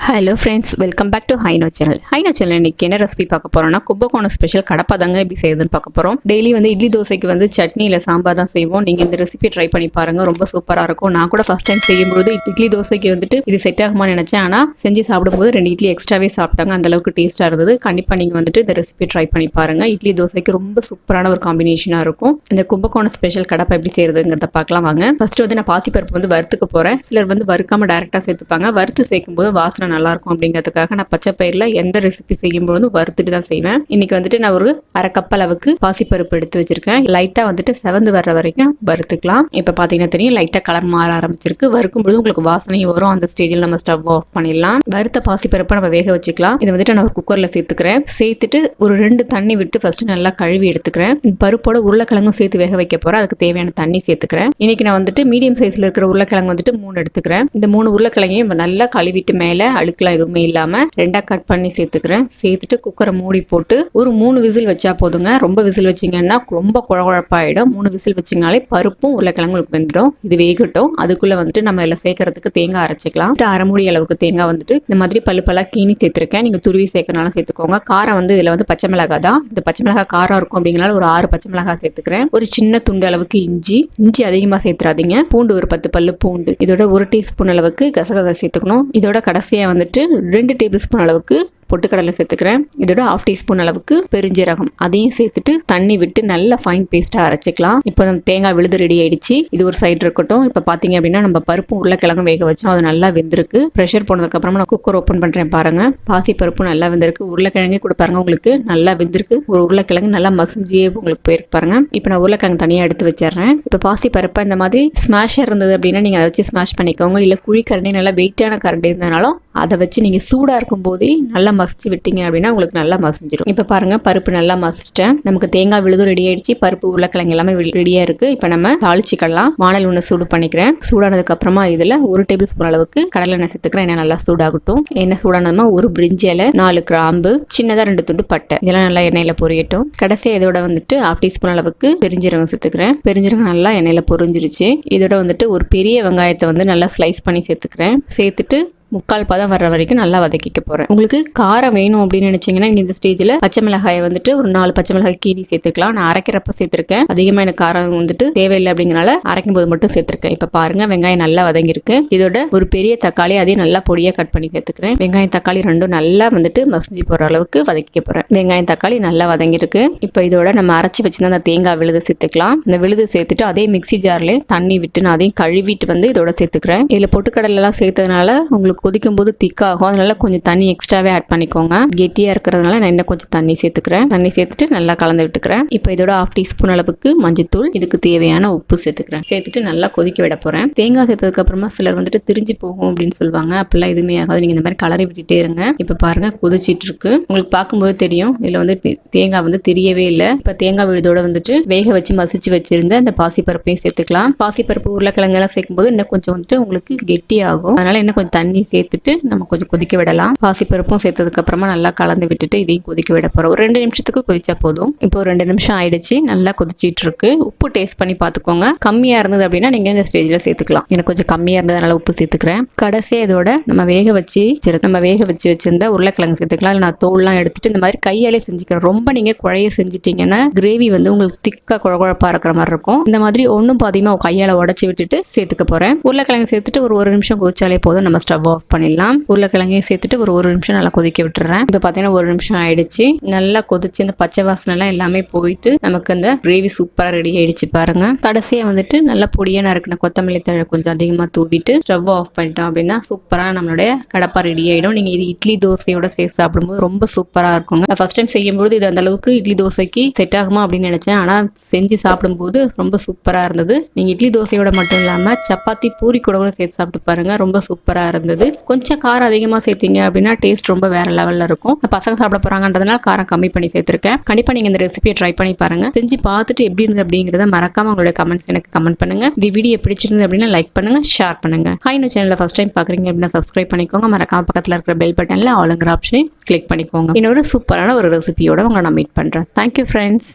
Hello friends, welcome back to ஹைனோ channel. ஹைனோ channel இன்னைக்கு என்ன ரெசிபி பார்க்க போறோம்னா கும்பகோணம் ஸ்பெஷல் கடப்பா தாங்க எப்படி செய்யுதுன்னு பார்க்க போறோம். டெய்லி இட்லி தோசைக்கு சட்னி இல்லை சாம்பார் தான் செய்வோம். நீங்க இந்த ரெசிபி ட்ரை பண்ணி பாருங்க, ரொம்ப சூப்பரா இருக்கும். நான் கூட ஃபர்ஸ்ட் டைம் செய்யும்போது இட்லி தோசைக்கு இது செட் ஆகுமான்னு நினைச்சேன். ஆனா செஞ்சு சாப்பிடும்போது 2 இட்லி எக்ஸ்ட்ராவே சாப்பிட்டாங்க. அந்த அளவுக்கு டேஸ்டா இருந்தது. கண்டிப்பா நீங்க இந்த ரெசிபி ட்ரை பண்ணி பாருங்க. இட்லி தோசைக்கு ரொம்ப சூப்பரான ஒரு காம்பினேஷனா இருக்கும். இந்த கும்பகோணம் ஸ்பெஷல் கடப்பா எப்படி செய்யறதுங்கிறத பார்க்கலாம் வாங்க. ஃபர்ஸ்ட் நான் பாசிப்பருப்பு வறுத்துக்க போறேன். சிலர் வறுக்காம டைரக்டா சேர்த்துப்பாங்க. வறுத்து சேர்க்கும் போது வாசனை நல்லா இருக்கும் அப்படிங்கிறதுக்காக நான் பச்சை பயிரில் எந்த ரெசிபி செய்யும்போது வறுத்துட்டு தான் செய்வேன். இன்னைக்கு நான் ஒரு அரை கப் அளவுக்கு பாசிப்பருப்பு எடுத்து வச்சிருக்கேன். லைட்டா செவந்து வர்ற வரைக்கும் வறுத்துக்கலாம். இப்ப பாத்தீங்கன்னா தெரியும், லைட்டா கலர் மாற ஆரம்பிச்சிருக்கு. வறுக்கும்போது உங்களுக்கு வாசனை வரும். அந்த ஸ்டேஜில் நம்ம ஸ்டவ் ஆஃப் பண்ணிடலாம். வறுத்த பாசிப்பருப்பை நம்ம வேக வச்சுக்கலாம். இதை நான் ஒரு குக்கர்ல சேர்த்துக்கிறேன். சேர்த்துட்டு ஒரு 2 தண்ணி விட்டு ஃபர்ஸ்ட் நல்லா கழுவி எடுத்துக்கிறேன். பருப்போட உருளைக்கிழங்கும் சேர்த்து வேக வைக்க போறேன். அதுக்கு தேவையான தண்ணி சேர்த்துக்கிறேன். இன்னைக்கு நான் மீடியம் சைஸ்ல இருக்கிற உருளைக்கிழங்கு 3 எடுத்துக்கிறேன். இந்த 3 உருளைக்கிழங்கையும் நல்லா கழுவிட்டு மேல அழுக்கலாம் எதுவுமே இல்லாம 2 கட் பண்ணி சேர்த்துக்கிறேன். சேர்த்துட்டு குக்கரை மூடி போட்டு ஒரு 3 விசில் வச்சா போதுங்க. ரொம்ப விசில் வச்சிங்கன்னா ரொம்ப குழகுழப்பாயிடும். 3 விசில் வச்சிங்கனாலே பருப்பும் உருளைக்கிழங்கு வெந்துடும். இது வேகட்டும். அதுக்குள்ள நம்ம இதில் சேர்க்கறதுக்கு தேங்காய் அரைச்சிக்கலாம். அரை மூடி அளவுக்கு தேங்காய் இந்த மாதிரி பல்லா கீனி சேர்த்திருக்கேன். நீங்க துருவி சேர்க்கறனால சேர்த்துக்கோங்க. காரம் இதுல பச்சை மிளகாய் தான். இந்த பச்சை மிளகாய் காரம் இருக்கும் அப்படிங்கனால ஒரு 6 பச்சை மிளகாய் சேர்த்துக்கிறேன். ஒரு சின்ன துண்டு அளவுக்கு இஞ்சி அதிகமா சேர்த்துறாதீங்க. பூண்டு ஒரு 10 பல்லு பூண்டு. இதோட 1 டீஸ்பூன் அளவுக்கு கசகசா சேர்த்துக்கணும். இதோட கடைசியா 2 டேபிள் ஸ்பூன் அளவுக்கு பொட்டுக்கடலை சேர்த்துக்கிறேன். இதோட 1/2 டீஸ்பூன் அளவுக்கு பெருஞ்சீரகம் அதையும் சேர்த்துட்டு தண்ணி விட்டு நல்லா ஃபைன் பேஸ்டா அரைச்சிக்கலாம். இப்போ நம்ம தேங்காய் விழுது ரெடி ஆயிடுச்சு. இது ஒரு சைடு இருக்கட்டும். இப்போ பாத்தீங்க அப்படின்னா நம்ம பருப்பு உருளைக்கிழங்கும் வேக வச்சோம். அது நல்லா வெந்திருக்கு. ப்ரெஷர் போனதுக்கு அப்புறமா நான் குக்கர் ஓப்பன் பண்றேன் பாருங்க. பாசி பருப்பு நல்லா வெந்திருக்கு. உருளைக்கிழங்கே கூட பாருங்க உங்களுக்கு நல்லா வெந்திருக்கு. ஒரு உருளைக்கிழங்கு நல்லா மசிஞ்சியே உங்களுக்கு போயிருக்கு பாருங்க. இப்போ நான் உருளைக்கிழங்கு தனியா எடுத்து வச்சிடுறேன். இப்போ பாசி பருப்பை இந்த மாதிரி ஸ்மாஷர் இருந்தது அப்படின்னா நீங்க அதை வச்சு ஸ்மாஷ் பண்ணிக்கோங்க. இல்ல குழி கரண்டி நல்லா வெயிட்டான கரண்டி இருந்தனாலும் அதை வச்சு நீங்க சூடா இருக்கும் போதே நல்லா மசிச்சு விட்டீங்க அப்படின்னா உங்களுக்கு நல்லா மசிஞ்சிடும். இப்ப பாருங்க பருப்பு நல்லா மசிச்சிட்டேன். நமக்கு தேங்காய் விழுதும் ரெடி ஆயிடுச்சு. பருப்பு உருளைக்கிழங்கு எல்லாமே ரெடியா இருக்கு. இப்ப நம்ம தாளிச்சுக்கலாம். வானல் ஒன்று சூடு பண்ணிக்கிறேன். சூடானதுக்கு அப்புறமா இதுல 1 டேபிள் ஸ்பூன் அளவுக்கு கடலை எண்ணெய் சேர்த்துக்கிறேன். எண்ணெய் நல்லா சூடாகட்டும். எண்ணெய் சூடானதுமா ஒரு பிரிஞ்சி இலை, 4 கிராம்பு, சின்னதா 2 துண்டு பட்டை, இதெல்லாம் நல்லா எண்ணெயில பொரியட்டும். கடைசியா இதோட 1/2 டீஸ்பூன் அளவுக்கு பெருஞ்சீரகம் சேர்த்துக்கிறேன். பெருஞ்சீரகம் நல்லா எண்ணெயில பொரிஞ்சிருச்சு. இதோட ஒரு பெரிய வெங்காயத்தை நல்லா ஸ்லைஸ் பண்ணி சேர்த்துக்கிறேன். சேர்த்துட்டு 3/4 பதம் வர்ற வரைக்கும் நல்லா வதக்கிக்க போறேன். உங்களுக்கு காரம் வேணும் அப்படின்னு நினைச்சீங்கன்னா இந்த ஸ்டேஜ்ல பச்சை மிளகாயை ஒரு 4 பச்சை மிளகாய் கீரி சேர்த்துக்கலாம். நான் அரைக்கிறப்ப சேர்த்திருக்கேன். அதிகமா எனக்கு காரம் தேவையில்லை அப்படிங்கறனால அரைக்கும் போது மட்டும் சேர்த்திருக்கேன். இப்ப பாருங்க வெங்காயம் நல்லா வதங்கிருக்கு. இதோட ஒரு பெரிய தக்காளி அதையும் நல்லா பொடியா கட் பண்ணி சேர்த்துக்கிறேன். வெங்காயம் தக்காளி ரெண்டும் நல்லா மசிஞ்சு போற அளவுக்கு வதக்கிக்க போறேன். வெங்காயம் தக்காளி நல்லா வதங்கிருக்கு. இப்ப இதோட நம்ம அரைச்சி வச்சிருந்த அந்த தேங்காய் விழுது சேர்த்துக்கலாம். இந்த விழுது சேர்த்துட்டு அதே மிக்சி ஜார்ல தண்ணி விட்டு நான் அதையும் கழுவிட்டு இதோட சேர்த்துக்கிறேன். இதுல பொட்டுக்கடலை எல்லாம் சேர்த்ததுனால உங்களுக்கு கொதிக்கும் போது திக்காகும். அதனால கொஞ்சம் தண்ணி எக்ஸ்ட்ராவே ஆட் பண்ணிக்கோங்க. கெட்டியா இருக்கிறதுனால நான் இன்னும் கொஞ்சம் தண்ணி சேர்த்துக்கிறேன். தண்ணி சேர்த்துட்டு நல்லா கலந்து விட்டுக்கிறேன். இப்போ இதோட 1/2 டீஸ்பூன் அளவுக்கு மஞ்சத்தூள், இதுக்கு தேவையான உப்பு சேர்த்துக்கிறேன். சேர்த்துட்டு நல்லா கொதிக்க விட போறேன். தேங்காய் சேர்த்ததுக்கு அப்புறமா சிலர் திரிஞ்சு போகும் அப்படின்னு சொல்லுவாங்க. அப்பெல்லாம் எதுவுமே ஆகாது. நீங்க இந்த மாதிரி கலரி விட்டுட்டே இருங்க. இப்ப பாருங்க கொதிச்சிட்டு இருக்கு. உங்களுக்கு பார்க்கும்போது தெரியும் இதுல தேங்காய் தெரியவே இல்லை. இப்ப தேங்காய் விழுதோட வேக வச்சு மசிச்சு வச்சிருந்த அந்த பாசிப்பருப்பையும் சேர்த்துக்கலாம். பாசிப்பருப்பு உருளைக்கிழங்கு எல்லாம் சேர்க்கும் போது இன்னும் கொஞ்சம் உங்களுக்கு கெட்டி ஆகும். அதனால இன்னும் கொஞ்சம் தண்ணி சேர்த்துட்டு நம்ம கொஞ்சம் கொதிக்க விடலாம். பாசிப்பருப்பும் சேர்த்ததுக்கு அப்புறமா நல்லா கலந்து விட்டுட்டு இதையும் கொதிக்க விட போறோம். ஒரு 2 நிமிஷத்துக்கு கொதிச்சா போதும். இப்போ 2 நிமிஷம் ஆயிடுச்சு. நல்லா கொதிச்சிட்டு இருக்கு. உப்பு டேஸ்ட் பண்ணி பாத்துக்கோங்க. கம்மியா இருந்தது அப்படின்னா நீங்க இந்த ஸ்டேஜ்ல சேர்த்துக்கலாம். எனக்கு கொஞ்சம் கம்மியா இருந்ததுனால உப்பு சேர்த்துக்கிறேன். கடைசியா இதோட நம்ம வேக வச்சு வச்சிருந்த உருளைக்கிழங்கு சேர்த்துக்கலாம். நான் தோல்லாம் எடுத்துட்டு இந்த மாதிரி கையாலே செஞ்சுக்கிறேன். ரொம்ப நீங்க குழைய செஞ்சுட்டீங்கன்னா கிரேவி உங்களுக்கு திக்கா குழகுழப்பா இருக்கிற மாதிரி இருக்கும். இந்த மாதிரி ஒன்னும் பாதியமா கையால உடைச்சு விட்டுட்டு சேர்த்துக்க போறேன். உருளைக்கிழங்கு சேர்த்துட்டு ஒரு நிமிஷம் கொதிச்சாலே போதும். நம்ம ஸ்டவ் ஆஃப் பண்ணிடலாம். உருளைக்கிழங்கையும் சேர்த்துட்டு ஒரு நிமிஷம் நல்லா கொதிக்க விட்டுறேன். இப்ப பாத்தீங்கன்னா 1 நிமிஷம் ஆயிடுச்சு. நல்லா கொதிச்சு இந்த பச்சை வாசனை எல்லாம் எல்லாமே போயிட்டு நமக்கு அந்த கிரேவி சூப்பரா ரெடி ஆயிடுச்சு பாருங்க. கடைசியா நல்லா பொடியா நறுக்கின கொத்தமல்லி தழை கொஞ்சம் அதிகமா தூவிட்டு ஸ்டவ் ஆஃப் பண்ணிட்டோம் அப்படின்னா சூப்பரா நம்மளுடைய கடப்பா ரெடி ஆயிடும். நீங்க இது இட்லி தோசையோட சேர்த்து சாப்பிடும்போது ரொம்ப சூப்பரா இருக்குங்க. நான் ஃபர்ஸ்ட் டைம் செய்யும்போது இது அந்த அளவுக்கு இட்லி தோசைக்கு செட் ஆகுமா அப்படின்னு நினைச்சேன். ஆனா செஞ்சு சாப்பிடும்போது ரொம்ப சூப்பரா இருந்தது. நீங்க இட்லி தோசையோட மட்டும் இல்லாம சப்பாத்தி பூரி கூட சேர்த்து சாப்பிட்டு பாருங்க. ரொம்ப சூப்பரா இருந்தது. கொஞ்சம் காரம் அதிகமாக சேர்த்தீங்க அப்படின்னா டேஸ்ட் ரொம்ப வேற லெவல்ல இருக்கும். பசங்க சாப்பிட போறாங்கன்றதுனால காரம் கம்மி பண்ணி சேர்த்திருக்கேன். கண்டிப்பா நீங்க இந்த ரெசிபியை ட்ரை பண்ணி பாருங்க. செஞ்சு பார்த்துட்டு எப்படி இருந்தது அப்படிங்கறத மறக்காம உங்களுடைய கமெண்ட்ஸ் எனக்கு கமெண்ட் பண்ணுங்க. இந்த வீடியோ பிடிச்சிருந்தது அப்படின்னா லைக் பண்ணுங்க, ஷேர் பண்ணுங்க. ஹைனோ சேனல்ல ஃபர்ஸ்ட் டைம் பாக்குறீங்க அப்படின்னா சப்ஸ்கிரைப் பண்ணிக்கோங்க. மறக்காம பக்கத்துல இருக்கிற பெல் பட்டன்ல ஆளுங்கிற ஆப்ஷனை கிளிக் பண்ணிக்கோங்க. இன்னொரு சூப்பரான ஒரு ரெசிபியோட உங்களை நான் மீட் பண்றேன். Thank you friends.